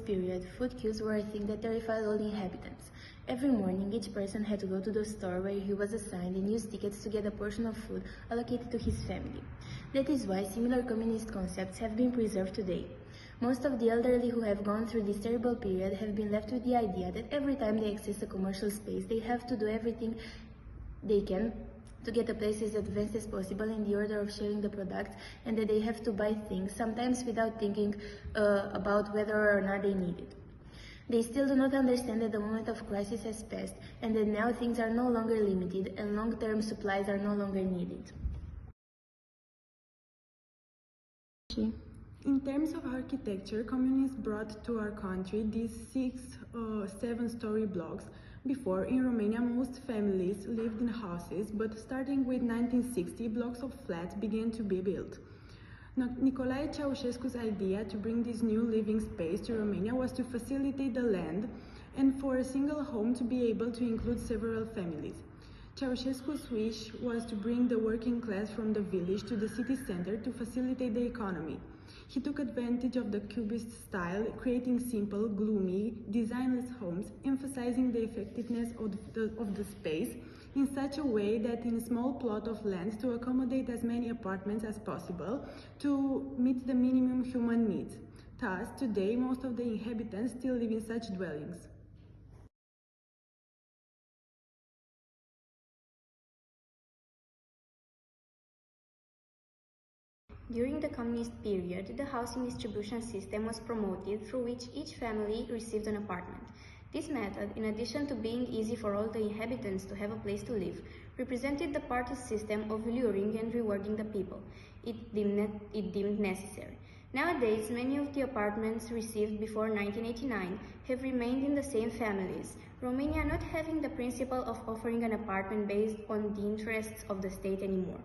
period, food queues were a thing that terrified all the inhabitants. Every morning, each person had to go to the store where he was assigned and use tickets to get a portion of food allocated to his family. That is why similar communist concepts have been preserved today. Most of the elderly who have gone through this terrible period have been left with the idea that every time they access a commercial space, they have to do everything they can to get a place as advanced as possible in the order of sharing the products, and that they have to buy things, sometimes without thinking about whether or not they need it. They still do not understand that the moment of crisis has passed, and that now things are no longer limited and long-term supplies are no longer needed. In terms of architecture, communists brought to our country these 6 or 7-story blocks. Before, in Romania, most families lived in houses, but starting with 1960, blocks of flats began to be built. Nicolae Ceausescu's idea to bring this new living space to Romania was to facilitate the land and for a single home to be able to include several families. Ceausescu's wish was to bring the working class from the village to the city center to facilitate the economy. He took advantage of the Cubist style, creating simple, gloomy, designless homes, emphasizing the effectiveness of the space in such a way that in a small plot of land to accommodate as many apartments as possible to meet the minimum human needs. Thus, today, most of the inhabitants still live in such dwellings. During the communist period, the housing distribution system was promoted through which each family received an apartment. This method, in addition to being easy for all the inhabitants to have a place to live, represented the party's system of luring and rewarding the people it deemed necessary. Nowadays, many of the apartments received before 1989 have remained in the same families, Romania not having the principle of offering an apartment based on the interests of the state anymore.